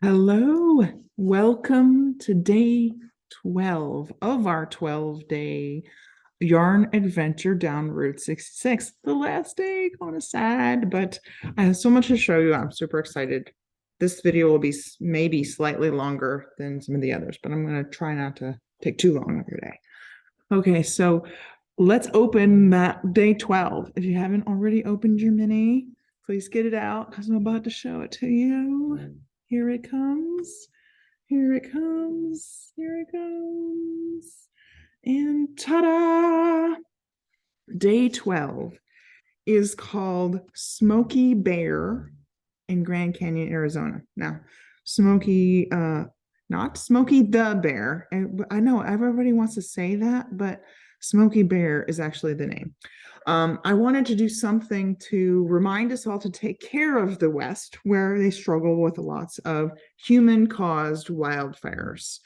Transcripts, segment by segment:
Hello, welcome to day 12 of our 12-day yarn adventure down Route 66. The last day, kind of sad, but I have so much to show you. I'm super excited. This video will be maybe slightly longer than some of the others, but I'm going to try not to take too long of your day. Okay, so let's open that day 12. If you haven't already opened your mini, please get it out because I'm about to show it to you. Here it comes. Here it comes. Here it comes. And ta-da! Day 12 is called Smoky Bear in Grand Canyon, Arizona. Now, Smoky, not Smoky the Bear. I know everybody wants to say that, but Smoky Bear is actually the name. I wanted to do something to remind us all to take care of the West, where they struggle with lots of human-caused wildfires.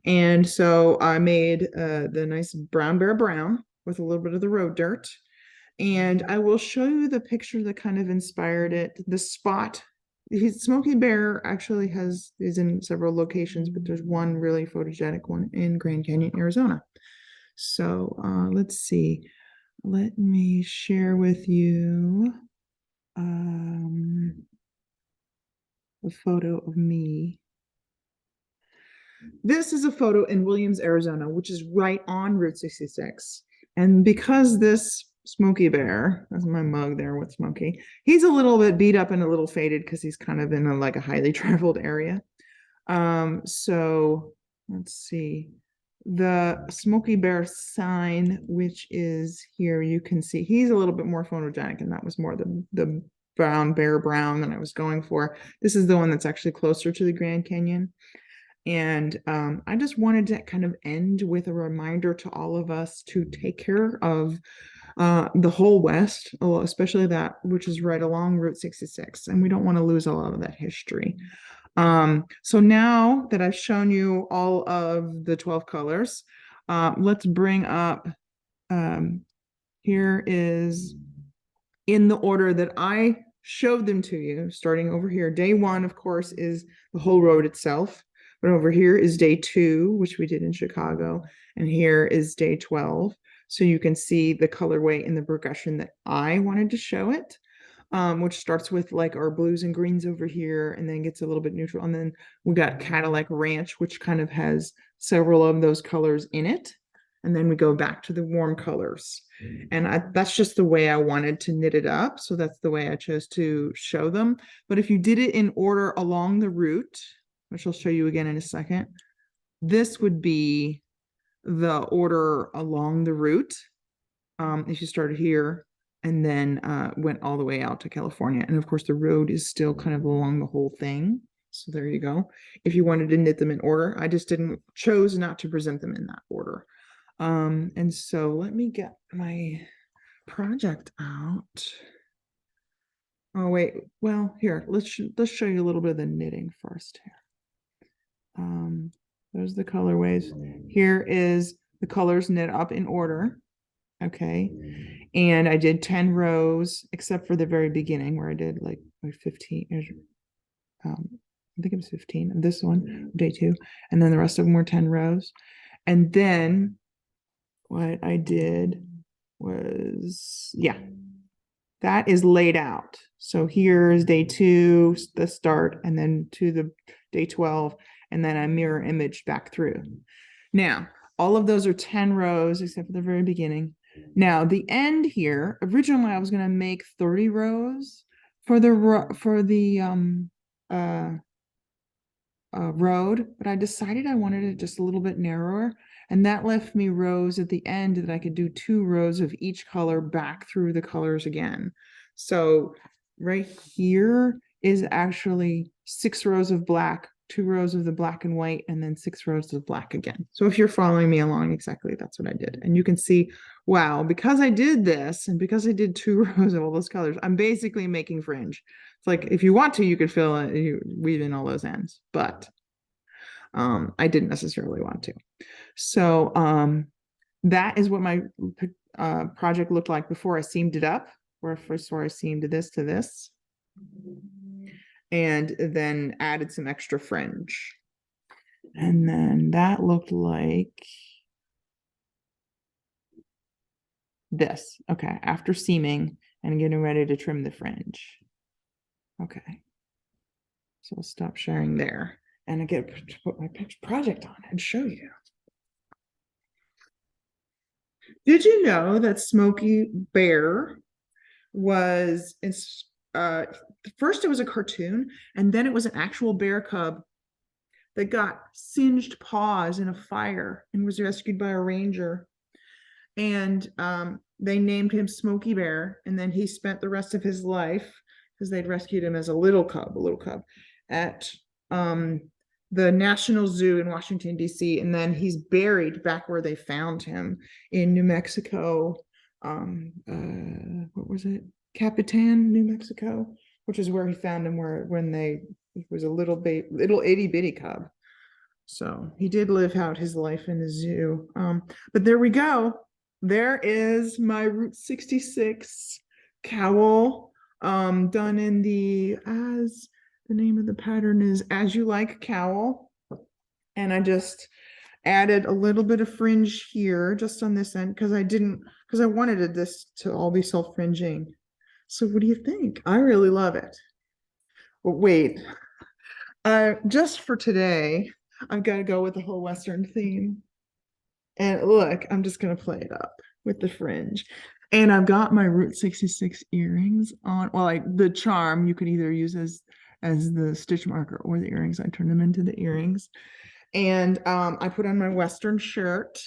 And so I made the nice brown bear brown with a little bit of the road dirt. And I will show you the picture that kind of inspired it. The spot, Smoky Bear actually is in several locations, but there's one really photogenic one in Grand Canyon, Arizona. So let's see. Let me share with you a photo of me. This is a photo in Williams, Arizona, which is right on Route 66. And because this Smoky Bear, that's my mug there with Smoky, he's a little bit beat up and a little faded because he's kind of in like a highly traveled area. So let's see. The Smoky Bear sign, which is here, you can see he's a little bit more photogenic, and that was more the brown bear brown that I was going for. This is the one that's actually closer to the Grand Canyon. And I just wanted to kind of end with a reminder to all of us to take care of the whole West, especially that which is right along Route 66. And we don't want to lose a lot of that history. So now that I've shown you all of the 12 colors, let's bring up, here is in the order that I showed them to you, starting over here. Day one, of course, is the whole road itself. But over here is day 2, which we did in Chicago. And here is day 12. So you can see the colorway in the progression that I wanted to show it, which starts with like our blues and greens over here and then gets a little bit neutral. And then we got Cadillac Ranch, which kind of has several of those colors in it. And then we go back to the warm colors. And that's just the way I wanted to knit it up. So that's the way I chose to show them. But if you did it in order along the route, which I'll show you again in a second, this would be the order along the route. If you started here and then went all the way out to California. And of course, the road is still kind of along the whole thing. So there you go. If you wanted to knit them in order, I just chose not to present them in that order. And so let me get my project out. Oh, wait. Well, here, let's show you a little bit of the knitting first here. There's the colorways. Here is the colors knit up in order. Okay. And I did 10 rows, except for the very beginning where I did like 15. I think it was 15. This one, day 2. And then the rest of them were 10 rows. And then what I did was, yeah, that is laid out. So here's day 2, the start, and then to the day 12, and then I mirror image back through. Now, all of those are 10 rows except for the very beginning. Now, the end here, originally I was going to make 30 rows for the road, but I decided I wanted it just a little bit narrower, and that left me rows at the end that I could do 2 rows of each color back through the colors again. So right here is actually 6 rows of black, 2 rows of the black and white, and then 6 rows of black again. So if you're following me along, exactly that's what I did. And you can see, wow, because I did this and because I did 2 rows of all those colors, I'm basically making fringe. It's like if you want to, you could fill it, you weave in all those ends, but I didn't necessarily want to. So that is what my project looked like before I seamed it up, or before I seamed this to this. and then added some extra fringe. And then that looked like this. Okay, after seaming and getting ready to trim the fringe. Okay. So I'll stop sharing there. And I get to put my project on and show you. Did you know that Smokey Bear was first it was a cartoon, and then it was an actual bear cub that got singed paws in a fire and was rescued by a ranger. And they named him Smokey Bear, and then he spent the rest of his life, because they'd rescued him as a little cub, at the National Zoo in Washington, D.C. And then he's buried back where they found him in New Mexico. What was it? Capitan, New Mexico, which is where he found him, he was a little itty bitty cub. So he did live out his life in the zoo. But there we go. There is my Route 66 cowl, done in as the name of the pattern is As You Like cowl. And I just added a little bit of fringe here just on this end because I wanted this to all be self-fringing. So what do you think? I really love it. But wait, just for today, I've got to go with the whole Western theme. And look, I'm just going to play it up with the fringe. And I've got my Route 66 earrings on. Well, like the charm you could either use as the stitch marker or the earrings. I turn them into the earrings. And I put on my Western shirt,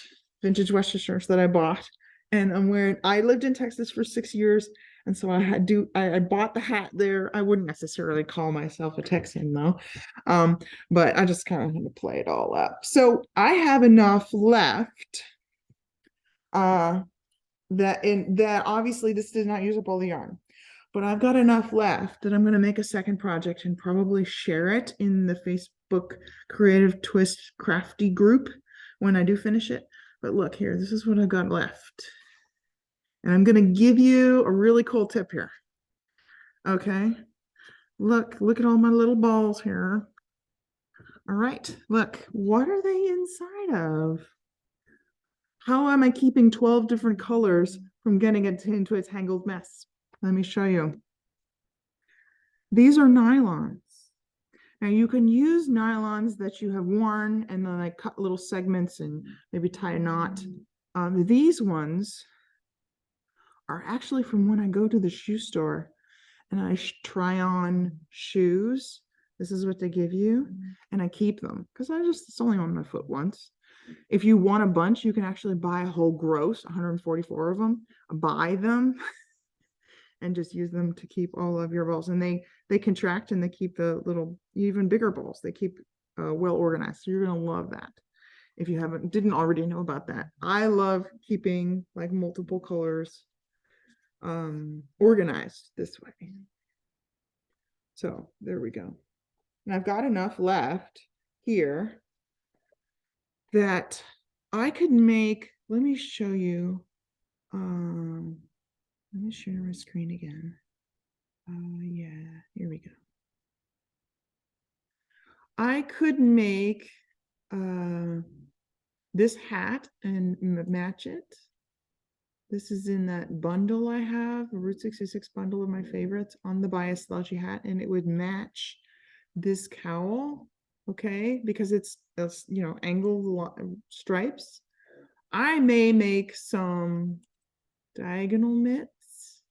vintage Western shirts that I bought. And I lived in Texas for 6 years. And so I bought the hat there. I wouldn't necessarily call myself a Texan though. But I just kind of had to play it all up. So I have enough left that obviously this did not use up all the yarn, but I've got enough left that I'm going to make a second project and probably share it in the Facebook Creative Twist Crafty group when I do finish it. But look here, this is what I've got left. And I'm going to give you a really cool tip here. Okay. Look at all my little balls here. All right. Look, what are they inside of? How am I keeping 12 different colors from getting it into a tangled mess? Let me show you. These are nylons. Now you can use nylons that you have worn and then I cut little segments and maybe tie a knot. These ones are actually from when I go to the shoe store and I try on shoes. This is what they give you, and I keep them because it's only on my foot once. If you want a bunch, you can actually buy a whole gross, 144 of them, buy them and just use them to keep all of your balls. And they contract and they keep the little, even bigger balls. They keep well organized. So you're going to love that. If you didn't already know about that. I love keeping like multiple colors organized this way. So there we go. And I've got enough left here that I could make, let me show you, let me share my screen again. Yeah, here we go. I could make this hat and match it. This is in that bundle I have, a Route 66 bundle of my favorites on the bias slouchy hat, and it would match this cowl, okay, because it's angled stripes. I may make some diagonal mitts,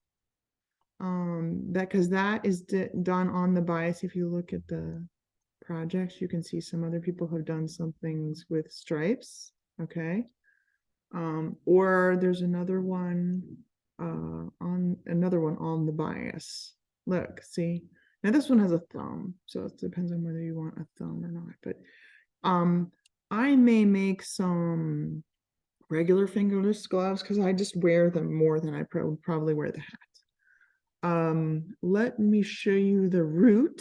because that is done on the bias. If you look at the projects, you can see some other people have done some things with stripes, okay. Or there's another one on the bias. Look, see, now this one has a thumb, so it depends on whether you want a thumb or not. But I may make some regular fingerless gloves because I just wear them more than I probably wear the hat. Let me show you the root.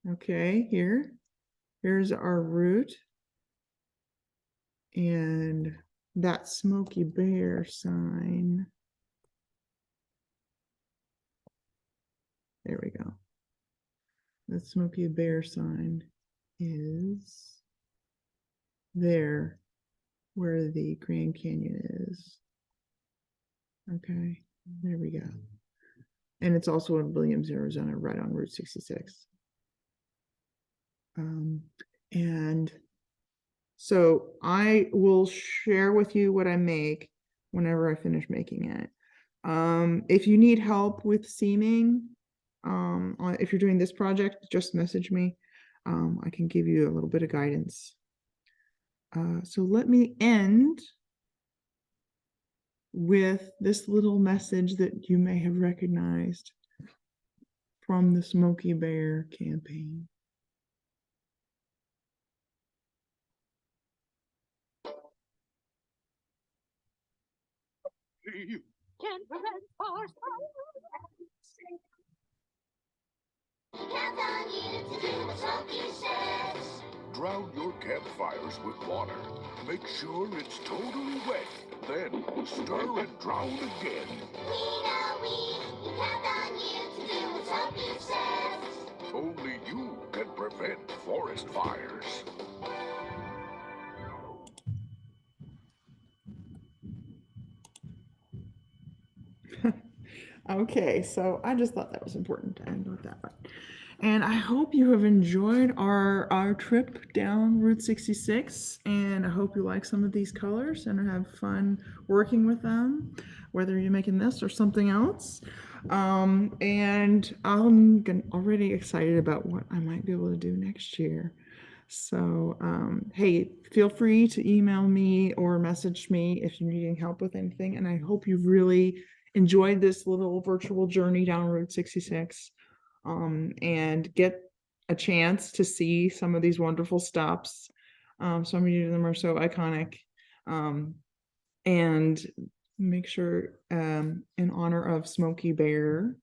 Okay, here's our root. And that Smokey Bear sign. There we go. the Smokey Bear sign is there where the Grand Canyon is. Okay, there we go. And it's also in Williams, Arizona, right on Route 66. And so I will share with you what I make whenever I finish making it. If you need help with seaming, if you're doing this project, just message me. I can give you a little bit of guidance. So let me end with this little message that you may have recognized from the Smokey Bear campaign. You can't prevent forest Count on you to do what Smokey says. Drown your campfires with water. Make sure it's totally wet. Then stir and drown again. We count on you to do what Smokey says. Only you can prevent forest fires. Okay, so I just thought that was important to end with that one. And I hope you have enjoyed our trip down Route 66, and I hope you like some of these colors and have fun working with them, whether you're making this or something else. And I'm already excited about what I might be able to do next year. So, hey, feel free to email me or message me if you're needing help with anything. And I hope you've really enjoyed this little virtual journey down Route 66, and get a chance to see some of these wonderful stops. Some of them are so iconic. And make sure, in honor of Smokey Bear,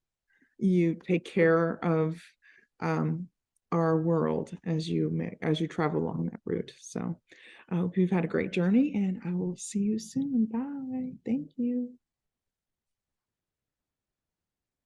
you take care of our world as you travel along that route. So I hope you've had a great journey, and I will see you soon. Bye. Thank you.